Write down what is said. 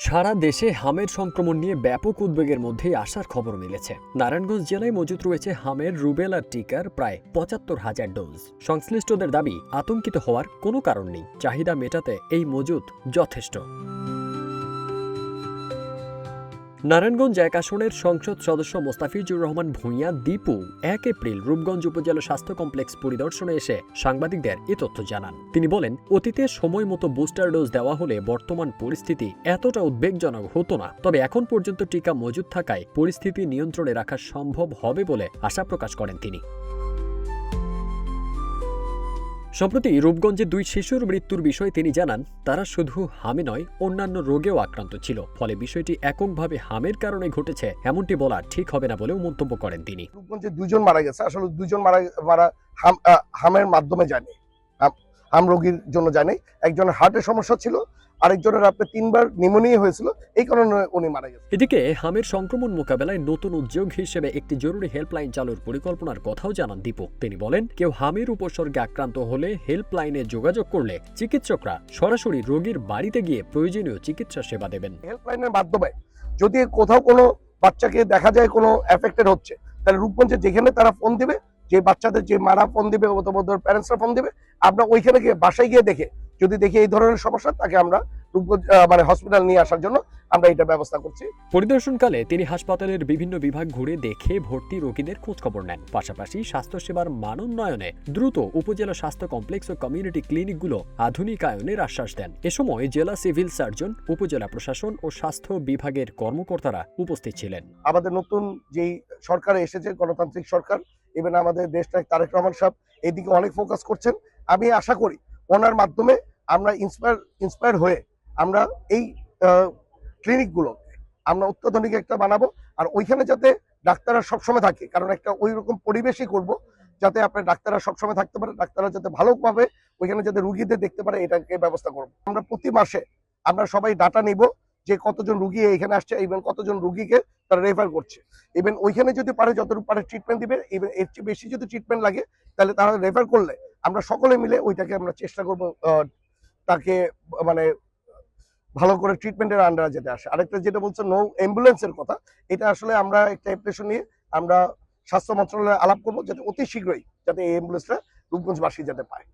সারা দেশে হামের সংক্রমণ নিয়ে ব্যাপক উদ্বেগের মধ্যেই আসার খবর মিলেছে। নারায়ণগঞ্জ জেলায় মজুত রয়েছে হামের রুবেলা টিকার প্রায় ৭৫,০০০ ডোজ। সংশ্লিষ্টদের দাবি, আতঙ্কিত হওয়ার কোনো কারণ নেই, চাহিদা মেটাতে এই মজুত যথেষ্ট। নারায়ণগঞ্জ ১ আসনের সংসদ সদস্য মোস্তাফিজুর রহমান ভূঁইয়া দীপু ১ এপ্রিল রূপগঞ্জ উপজেলা স্বাস্থ্য কমপ্লেক্স পরিদর্শনে এসে সাংবাদিকদের এ তথ্য জানান। তিনি বলেন, অতীতে সময় মতো বুস্টার ডোজ দেওয়া হলে বর্তমান পরিস্থিতি এতটা উদ্বেগজনক হতো না, তবে এখন পর্যন্ত টিকা মজুদ থাকায় পরিস্থিতি নিয়ন্ত্রণে রাখা সম্ভব হবে বলে আশা প্রকাশ করেন তিনি। সম্প্রতি রূপগঞ্জে ২ শিশুর মৃত্যুর বিষয়ে তিনি জানান, তারা শুধু হামে নয়, অন্যান্য রোগেও আক্রান্ত ছিল, ফলে বিষয়টি এককভাবে হামের কারণে ঘটেছে এমনটি বলা ঠিক হবে না বলেও মন্তব্য করেন তিনি। রূপগঞ্জে ২ জন মারা গেছে, আসলে ২ জন মারা হামের মাধ্যমে যায়নি, হাম রোগীর জন্য যায়নি। একজনের হার্টের সমস্যা ছিল, আরেকজনের ৩বার নিউমোনিয়া হয়েছিল, এই কারণে উনি মারা গেছে। এদিকে হামের সংক্রমণ মোকাবেলায় নতুন উদ্যোগ হিসেবে একটি জরুরি হেল্পলাইন চালুর পরিকল্পনার কথাও জানান দীপু। তিনি বলেন, কেউ হামের উপসর্গে আক্রান্ত হলে হেল্পলাইনে যোগাযোগ করলে চিকিৎসকরা সরাসরি রোগীর বাড়িতে গিয়ে প্রয়োজনীয় চিকিৎসা সেবা দেবেন। হেল্পলাইনের মাধ্যমে যদি কোথাও কোনো বাচ্চাকে দেখা যায় কোনো এফেক্টেড হচ্ছে, তাহলে রূপগঞ্জে যেখানে তারা ফোন দিবে, যে বাচ্চাদের যে মারা ফোন দিবে অথবা প্যারেন্টসরা ফোন দিবে, আমরা ওইখানে গিয়ে বাসায় গিয়ে দেখে যদি দেখি এই ধরনের সমস্যা, তাকে আমরা রূপগঞ্জ হসপিটাল নিয়ে আসার জন্য আমরা এটা ব্যবস্থা করছি। পরিদর্শনকালে তিনি হাসপাতালের বিভিন্ন বিভাগ ঘুরে দেখে ভর্তি রোগীদের খোঁজখবর নেন। পাশাপাশি স্বাস্থ্যসেবার মানোন্নয়নে দ্রুত উপজেলা স্বাস্থ্য কমপ্লেক্স ও কমিউনিটি ক্লিনিকগুলো আধুনিকায়নের আশ্বাস দেন। এ সময় জেলা সিভিল সার্জন, উপজেলা প্রশাসন ও স্বাস্থ্য বিভাগের কর্মকর্তারা উপস্থিত ছিলেন। আমাদের নতুন যেই সরকার এসেছে, গণতান্ত্রিক সরকার, ইভেন আমাদের দেশটা তারেক রহমান সাহেব এদিকে অনেক ফোকাস করছেন। আমি আশা করি ওনার মাধ্যমে আমরা ইন্সপায়ার হয়ে আমরা এই ক্লিনিকগুলো আমরা অত্যাধুনিক একটা বানাবো, আর ওইখানে যাতে ডাক্তাররা সবসময় থাকে, কারণ একটা ওই রকম পরিবেশই করব যাতে আপনার ডাক্তাররা সবসময় থাকতে পারে, ডাক্তাররা যাতে ভালোভাবে ওইখানে যাতে রুগীদের দেখতে পারে, এটাকে ব্যবস্থা করব। আমরা প্রতি মাসে আমরা সবাই ডাটা নিব যে কতজন রুগী এখানে আসছে, ইভেন কতজন রুগীকে তারা রেফার করছে, ইভেন ওইখানে যদি পারে যতটুকু পারে ট্রিটমেন্ট দিবে, ইভেন এর চেয়ে বেশি যদি ট্রিটমেন্ট লাগে তাহলে তারা রেফার করলে আমরা সকলে মিলে ওইটাকে আমরা চেষ্টা করব তাকে ভালো করে ট্রিটমেন্টের আন্ডারে যেতে আসে। আরেকটা যেটা বলছে নো অ্যাম্বুলেন্সের কথা, এটা আসলে আমরা একটা অ্যাপ্লিকেশন নিয়ে আমরা স্বাস্থ্য মন্ত্রণালয়ে আলাপ করবো, যাতে অতি শীঘ্রই যাতে এই অ্যাম্বুলেন্সটা রূপগঞ্জবাসী যাতে পায়।